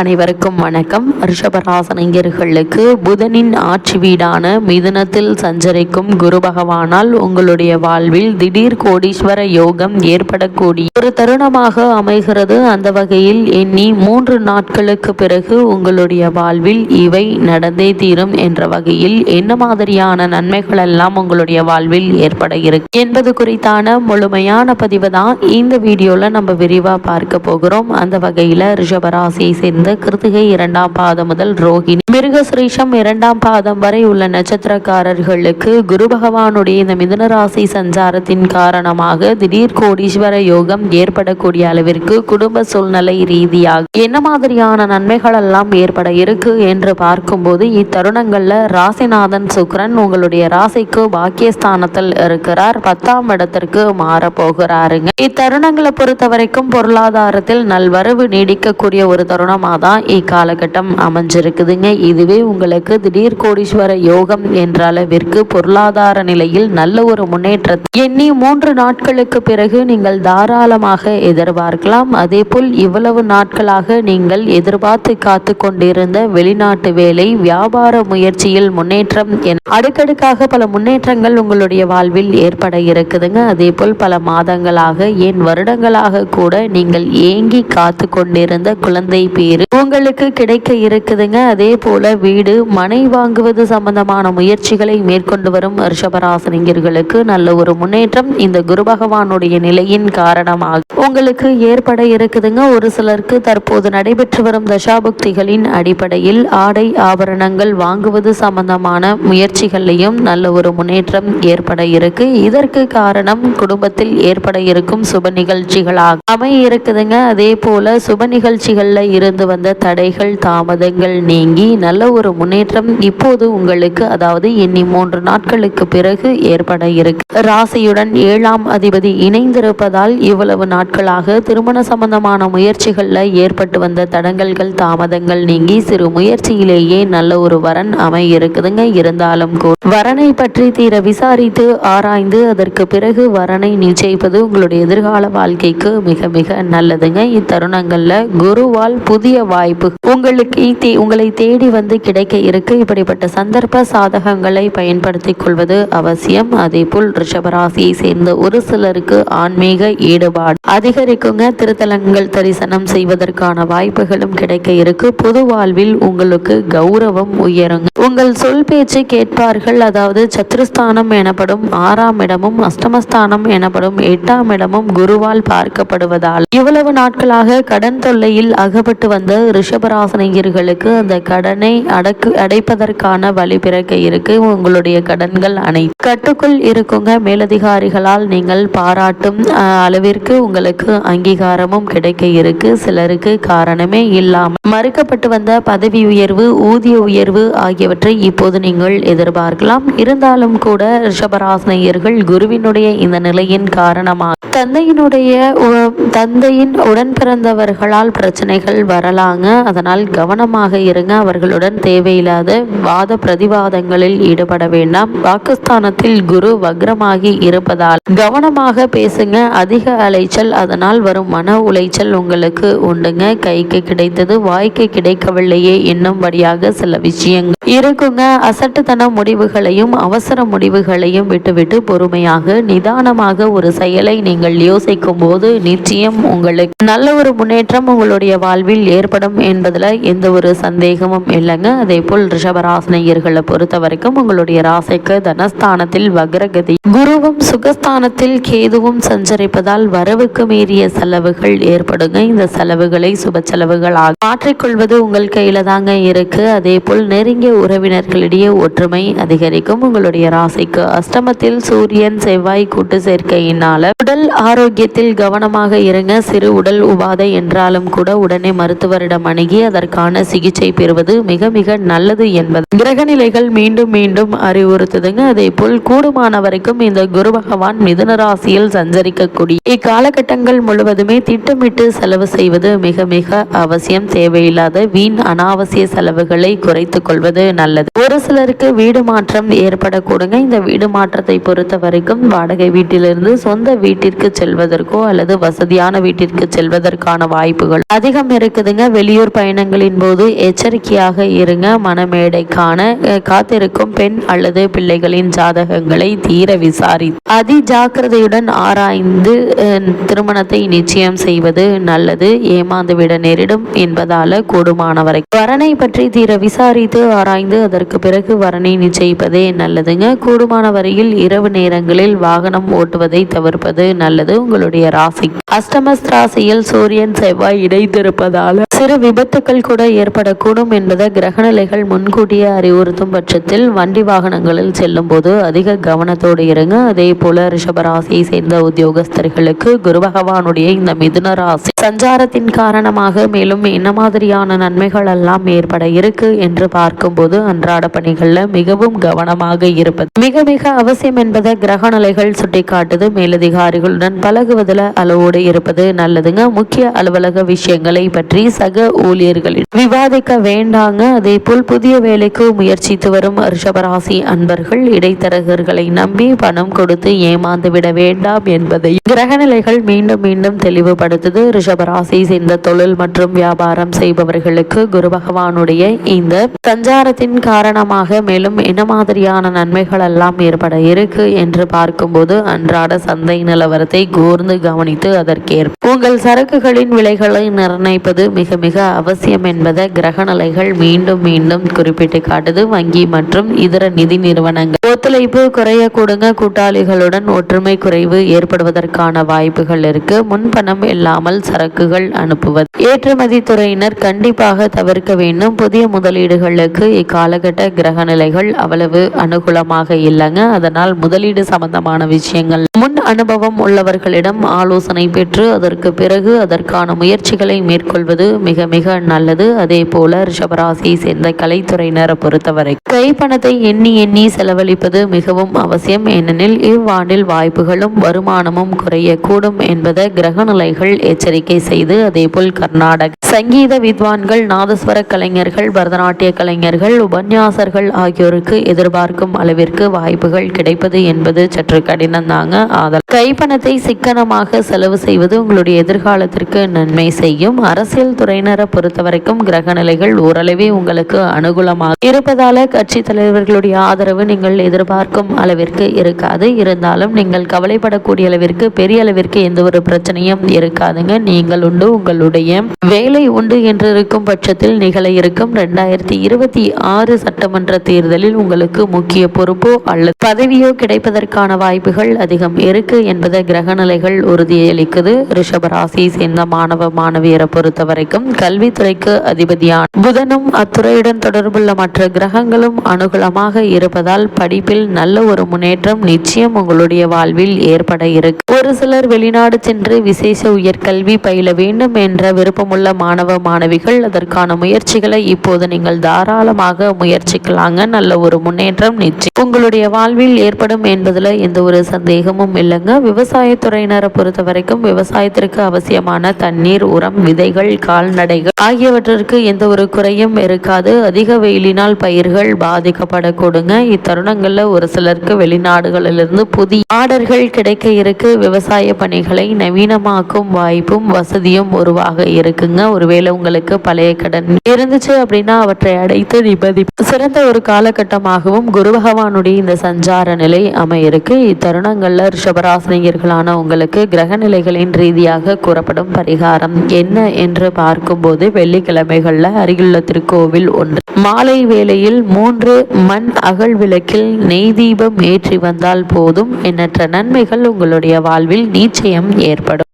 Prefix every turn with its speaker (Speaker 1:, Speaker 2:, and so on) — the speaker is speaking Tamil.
Speaker 1: அனைவருக்கும் வணக்கம். ரிஷபராசினியர்களுக்கு புதனின் ஆட்சி வீடான மிதுனத்தில் சஞ்சரிக்கும் குரு பகவானால் உங்களுடைய வாழ்வில் திடீர் கோடீஸ்வர யோகம் ஏற்படக்கூடிய ஒரு தருணமாக அமைகிறது. அந்த வகையில் எண்ணி 3 நாட்களுக்கு பிறகு உங்களுடைய வாழ்வில் இவை நடந்தே தீரும் என்ற வகையில் என்ன மாதிரியான நன்மைகள் எல்லாம் உங்களுடைய வாழ்வில் ஏற்பட இருக்கு என்பது குறித்தான முழுமையான பதிவு தான் இந்த வீடியோல நம்ம விரிவா பார்க்க போகிறோம். அந்த வகையில ரிஷபராசியை சேர்ந்த கிருத்திகை 2ஆம் பாதம் முதல் ரோகிணி மிருகசிரீஷம் 2ஆம் பாதம் வரை உள்ள நட்சத்திரக்காரர்களுக்கு குரு பகவானுடைய இந்த மிதுன ராசி சஞ்சாரத்தின் காரணமாக திடீர் கோடீஸ்வர யோகம் ஏற்படக்கூடிய அளவிற்கு குடும்ப சூழ்நிலை ரீதியாக என்ன மாதிரியான நன்மைகள் எல்லாம் ஏற்பட இருக்கு என்று பார்க்கும்போது இத்தருணங்கள்ல ராசிநாதன் சுக்கிரன் உங்களுடைய ராசிக்கு பாக்கியஸ்தானத்தில் இருக்கிறார். 10ஆம் இடத்திற்கு மாற போகிறாருங்க. இத்தருணங்களை பொறுத்த வரைக்கும் பொருளாதாரத்தில் நல்வரவு நீடிக்கக்கூடிய ஒரு தருணமாக தான் இக்காலகட்டம் அமைஞ்சிருக்குதுங்க. இதுவே உங்களுக்கு திடீர் கோடீஸ்வர யோகம் என்ற அளவிற்கு பொருளாதார நிலையில் நல்ல ஒரு முன்னேற்றத்தை எண்ணி 3 நாட்களுக்கு பிறகு நீங்கள் தாராளமாக எதிர்பார்க்கலாம். அதே போல் இவ்வளவு நாட்களாக நீங்கள் எதிர்பார்த்து காத்து கொண்டிருந்த வெளிநாட்டு வேலை, வியாபார முயற்சியில் முன்னேற்றம் என அடுக்கடுக்காக பல முன்னேற்றங்கள் உங்களுடைய வாழ்வில் ஏற்பட இருக்குதுங்க. அதே போல் பல மாதங்களாக ஏன் வருடங்களாக கூட நீங்கள் ஏங்கி காத்து கொண்டிருந்த குழந்தை பேரு உங்களுக்கு கிடைக்க இருக்குதுங்க. அதே போல வீடு, மனை வாங்குவது சம்பந்தமான முயற்சிகளை மேற்கொண்டு வரும் ரிஷபராசினியர்களுக்கு நல்ல ஒரு முன்னேற்றம் இந்த குரு பகவானுடைய நிலையின் காரணமாக உங்களுக்கு ஏற்பட இருக்குதுங்க. ஒரு சிலருக்கு தற்போது நடைபெற்று வரும் தசாபுக்திகளின் அடிப்படையில் ஆடை ஆபரணங்கள் வாங்குவது சம்பந்தமான முயற்சிகளையும் நல்ல ஒரு முன்னேற்றம் ஏற்பட இருக்கு. இதற்கு காரணம் குடும்பத்தில் ஏற்பட இருக்கும் சுப நிகழ்ச்சிகளாக அமைய இருக்குதுங்க. அதே போல சுப நிகழ்ச்சிகள்ல இருந்து வந்த தடைகள் தாமதங்கள் நீங்கி நல்ல ஒரு முன்னேற்றம் இப்போது உங்களுக்கு, அதாவது இன்னி 3 நாட்களுக்கு பிறகு ஏற்பட இருக்கு. ராசியுடன் 7ஆம் அதிபதி இணைந்திருப்பதால் இவ்வளவு நாட்களாக திருமண சம்பந்தமான முயற்சிகள்ல ஏற்பட்டு வந்த தடங்கல்கள் தாமதங்கள் நீங்கி சிறு முயற்சியிலேயே நல்ல ஒரு வரன் அமைய இருக்குதுங்க. இருந்தாலும் வரனை பற்றி தீர விசாரித்து ஆராய்ந்து அதற்கு பிறகு வரனை நிச்சயிப்பது உங்களுடைய எதிர்கால வாழ்க்கைக்கு மிக மிக நல்லதுங்க. இத்தருணங்கள்ல குருவால் புதிய வாய்ப்பு உங்களை தேடி வந்து கிடைக்க இருக்கு. இப்படிப்பட்ட சந்தர்ப்ப சாதகங்களை பயன்படுத்திக் கொள்வது அவசியம். அதே போல் ரிஷபராசியை சேர்ந்த ஒரு சிலருக்கு ஆன்மீக ஈடுபாடு அதிகரிக்குங்க. திருத்தலங்கள் தரிசனம் செய்வதற்கான வாய்ப்புகளும் கிடைக்க இருக்கு. பொது வாழ்வில் உங்களுக்கு கௌரவம் உயருங்க. உங்கள் சொல் பேச்சு கேட்பார்கள். அதாவது சத்துருஸ்தானம் எனப்படும் 6ஆம் இடமும் அஷ்டமஸ்தானம் எனப்படும் 8ஆம் இடமும் குருவால் பார்க்கப்படுவதால் இவ்வளவு நாட்களாக கடன் தொல்லையில் அகப்பட்டு வந்த ரிஷபராசினியர்களுக்கு அந்த கடனை அடைப்பதற்கான வழி பிறக்க இருக்கு. உங்களுடைய கடன்கள் அனைத்து கட்டுக்குள் இருக்குங்க. மேலதிகாரிகளால் நீங்கள் பாராட்டும் அளவிற்கு உங்களுக்கு அங்கீகாரமும் கிடைக்க இருக்கு. சிலருக்கு காரணமே இல்லாமல் மறுக்கப்பட்டு வந்த பதவி உயர்வு, ஊதிய உயர்வு ஆகியவற்றை இப்போது நீங்கள் எதிர்பார்க்கலாம். இருந்தாலும் கூட ரிஷபராசினியர்கள் குருவினுடைய இந்த நிலையின் காரணமாக தந்தையின் உடன் பிறந்தவர்களால் பிரச்சனைகள் வரலாங்க. அதனால் கவனமாக இருங்க. அவர்களுடன் தேவையில்லாத வாத பிரதிவாதங்களில் ஈடுபட வேண்டாம். பாகிஸ்தானத்தில் குரு வக்ரமாகி இருப்பதால் கவனமாக பேசுங்க. அதிக அலைச்சல், அதனால் வரும் மன உளைச்சல் உங்களுக்கு உண்டுங்க. கைக்கு கிடைத்தது வாய்க்கு கிடைக்கவில்லையே என்னும்படியாக சில விஷயங்கள் இருக்குங்க. அசட்டுத்தன முடிவுகளையும் அவசர முடிவுகளையும் விட்டுவிட்டு பொறுமையாக நிதானமாக ஒரு செயலை நீங்கள் யோசிக்கும் போது நிச்சயம் உங்களுக்கு நல்ல ஒரு முன்னேற்றம் உங்களுடைய வாழ்வில் ஏற்படும் என்பதுல எந்த ஒரு சந்தேகமும் இல்லைங்க. அதே போல் ரிஷபராசினியர்களை பொறுத்த வரைக்கும் உங்களுடைய ராசிக்கு தனஸ்தானத்தில் வக்ரகதி குருவும் சுகஸ்தானத்தில் கேதுவும் சஞ்சரிப்பதால் வரவுக்கு மீறிய செலவுகள் ஏற்படுங்க. இந்த செலவுகளை சுப செலவுகளாக மாற்றிக்கொள்வது உங்கள் கையில தாங்க இருக்கு. அதே போல் நெருங்கிய உறவினர்களிடையே ஒற்றுமை அதிகரிக்கும். உங்களுடைய ராசிக்கு அஷ்டமத்தில் சூரியன் செவ்வாய் கூட்டு சேர்க்கையினால உடல் ஆரோக்கியத்தில் கவனமாக இருங்க. சிறு உடல் உபாதை என்றாலும் கூட உடனே மருத்துவரிடம் அணுகி அதற்கான சிகிச்சை பெறுவது மிக மிக நல்லது என்பது கிரகநிலைகள் மீண்டும் மீண்டும் அறிவுறுத்துதுங்க. அதே போல் கூடுமான வரைக்கும் மேலும் இந்த குரு பகவான் மிதுன ராசியில் சஞ்சரிக்கக்கூடிய இக்காலகட்டங்கள் முழுவதுமே திட்டமிட்டு செலவு செய்வது மிக மிக அவசியம். தேவையில்லாத வீண் அனாவசிய செலவுகளை குறைத்துக் கொள்வது நல்லது. ஒரு சிலருக்கு வீடு மாற்றம் ஏற்படக்கூடுங்க. இந்த வீடு மாற்றத்தை பொறுத்த வரைக்கும் வாடகை வீட்டிலிருந்து சொந்த வீட்டிற்கு செல்வதற்கோ அல்லது வசதியான வீட்டிற்கு செல்வதற்கான வாய்ப்புகள் அதிகம் இருக்குதுங்க. வெளியூர் பயணங்களின் போது எச்சரிக்கையாக இருங்க. மனமேடைக்கான காத்திருக்கும் பெண் அல்லது பிள்ளைகளின் ஜாதகங்களை தீர விசாரி அதி ஜாக்கிரதையுடன் ஆராய்ந்து திருமணத்தை நிச்சயம் செய்வது நல்லது. ஏமாந்து விட நேரிடும் என்பதால கூடுமானவரை வரனை பற்றி தீர விசாரித்து ஆராய்ந்து அதற்கு பிறகு வரனை நிச்சயிப்பதே நல்லதுங்க. கூடுமான வரையில் இரவு நேரங்களில் வாகனம் ஓட்டுவதை தவிர்ப்பது நல்லது. உங்களுடைய ராசி அஷ்டமஸ் ராசியில் சூரியன் செவ்வாய் இணைந்திருப்பதால சிறு விபத்துக்கள் கூட ஏற்படக்கூடும் என்பதை கிரகநிலைகள் முன்கூட்டியே அறிவுறுத்தும் பட்சத்தில் வண்டி வாகனங்களில் செல்லும் போது அதிக கவனத்தோடு இருங்க. அதே போல ரிஷபராசியை சேர்ந்த உத்தியோகஸ்தர்களுக்கு குரு பகவானுடைய இந்த மிதுன ராசி சஞ்சாரத்தின் காரணமாக மேலும் என்ன மாதிரியான நன்மைகள் எல்லாம் ஏற்பட இருக்கு என்று பார்க்கும்போது அன்றாட பணிகள்ல மிகவும் கவனமாக இருப்பது மிக மிக அவசியம் என்பதை கிரகநிலைகள் சுட்டிக்காட்டுது. மேலதிகாரிகளுடன் பழகுவதில் அளவோடு இருப்பது நல்லதுங்க. முக்கிய அலுவலக விஷயங்களை பற்றி சக ஊழியர்களில் விவாதிக்க வேண்டாங்க. அதே போல் புதிய வேலைக்கு முயற்சித்து வரும் ரிஷபராசி அன்பர்கள் இடைத்தரகர்களை நம்பி பணம் கொடுத்து ஏமாந்து விட வேண்டாம் என்பதை கிரகநிலைகள் மீண்டும் மீண்டும் தெளிவுபடுத்துது. ரிஷபராசி சேர்ந்த தொழில் மற்றும் வியாபாரம் செய்பவர்களுக்கு குரு பகவானுடைய இந்த சஞ்சாரத்தின் காரணமாக மேலும் என்ன மாதிரியான நன்மைகள் எல்லாம் ஏற்பட இருக்கு என்று பார்க்கும்போது அன்றாட சந்தை நிலவரத்தை கூர்ந்து கவனித்து அதற்கேற்ப உங்கள் சரக்குகளின் விலைகளை நிர்ணயிப்பது மிக மிக அவசியம் என்பதை கிரகநிலைகள் மீண்டும் மீண்டும் குறிப்பிட்டு காட்டுது. வங்கி மற்றும் இதர நிதி நிறுவனங்கள் ஒத்துழைப்பு குறைய கூடுங்க. கூட்டாளிகளுடன் ஒற்றுமை குறைவு ஏற்படுவதற்கான வாய்ப்புகள் இருக்கு. முன்பணம் இல்லாமல் சரக்குகள் அனுப்புவது ஏற்றுமதி துறையினர் கண்டிப்பாக தவிர்க்க வேண்டும். புதிய முதலீடுகளுக்கு இக்காலகட்ட கிரகநிலைகள் அவ்வளவு அனுகூலமாக இல்லைங்க. அதனால் முதலீடு சம்பந்தமான விஷயங்கள் முன் அனுபவம் உள்ளவர்களிடம் ஆலோசனை பெற்று அதற்கு பிறகு அதற்கான முயற்சிகளை மேற்கொள்வது மிக மிக நல்லது. அதே போல ரிஷபராசியை சேர்ந்த கலைத்துறையினரை பொறுத்தவரை கைப்பணத்தை எண்ணி எண்ணி செலவழிப்பது மிகவும் அவசியம். ஏனெனில் இவ்வாண்டில் வாய்ப்புகளும் வருமானமும் குறையக்கூடும் என்பதை கிரகநிலைகள் எச்சரிக்கை செய்து அதே போல் கர்நாடக சங்கீத வித்வான்கள், நாதஸ்வர கலைஞர்கள், பரதநாட்டிய கலைஞர்கள், உபன்யாசர்கள் ஆகியோருக்கு எதிர்பார்க்கும் அளவிற்கு வாய்ப்புகள் கிடைப்பது என்பது சற்று கடினம் தாங்க. ஆதல் கைப்பணத்தை சிக்கனமாக செலவு செய்வது உங்களுடைய எதிர்காலத்திற்கு நன்மை செய்யும். அரசியல் துறையினரை பொறுத்தவரைக்கும் கிரகநிலைகள் ஓரளவே உங்களுக்கு அனுகூலமாக இருப்பதால கட்சி தலைவர்களுடைய ஆதரவு நீங்கள் எதிர்பார்க்கும் அளவிற்கு இருக்காது. இருந்தாலும் நீங்கள் கவலைப்படக்கூடிய அளவிற்கு பெரிய அளவிற்கு எந்த ஒரு பிரச்சனையும் இருக்காதுங்க. நீங்கள் உண்டு உங்களுடைய வேலை உண்டு என்று இருக்கும் பட்சத்தில் நிகழ இருக்கும் 2026 சட்டமன்ற தேர்தலில் உங்களுக்கு முக்கிய பொறுப்போ அல்லது பதவியோ கிடைப்பதற்கான வாய்ப்புகள் அதிகம் இருக்கு என்பதை கிரகநிலைகள் உறுதியளிக்குது. ரிஷபராசியை சேர்ந்த மாணவ மாணவியரை பொறுத்த வரைக்கும் கல்வித்துறைக்கு அதிபதியான புதனும் அத்துறையுடன் தொடர்புள்ள மற்ற கிரகங்களும் அனுகூலமாக இருப்பதால் படிப்பில் நல்ல ஒரு முன்னேற்றம் நிச்சயம் உங்களுடைய வாழ்வில் ஏற்பட இருக்கு. ஒரு சிலர் வெளிநாடு சென்று விசேஷ உயர்கல்வி பயில வேண்டும் என்ற விருப்பமுள்ள மாணவ மாணவிகள் அதற்கான முயற்சிகளை இப்போது நீங்கள் தாராளமாக முயற்சிக்கலாங்க. நல்ல ஒரு முன்னேற்றம் நிச்சயம் உங்களுடைய வாழ்வில் ஏற்படும் என்பதுல எந்த ஒரு சந்தேகமும் இல்லைங்க. விவசாயத்துறையினரை பொறுத்த வரைக்கும் விவசாயத்திற்கு அவசியமான தண்ணீர், உரம், விதைகள், கால்நடைகள் ஆகியவற்றிற்கு எந்த ஒரு குறையும் இருக்காது. அதிக வெயிலினால் பயிர்கள் பாதிக்கப்படக்கூடுங்க. இத்தருணங்கள்ல ஒரு சிலருக்கு வெளிநாடுகளிலிருந்து புதிய ஆர்டர்கள் கிடைக்க இருக்கு. விவசாய பணிகளை நவீனமாக்கும் வாய்ப்பும் வசதியும் உருவாக இருக்குங்க. ஒருவேளை உங்களுக்கு பழைய கடன் இருந்துச்சு அப்படின்னா அவற்றை அடைத்து நிபதி சிறந்த ஒரு காலகட்டமாகவும் குரு பகவானுடைய இந்த சஞ்சார நிலை அமையிருக்கு. இத்தருணங்கள்ல ரிஷபராசினியர்களான உங்களுக்கு கிரக நிலைகளின் ரீதியாக கூறப்படும் பரிகாரம் என்ன என்று பார்க்கும்போது வெள்ளிக்கிழமைகள்ல அருகிலுள்ள திருக்கோவில் ஒன்று மாலை வேளையில் 3 மண் அகல் விளக்கில் நெய் தீபம் ஏற்றி வந்தால் போதும். எண்ணற்ற நன்மைகள் உங்களுடைய வாழ்வில் நிச்சயம் ஏற்படும்.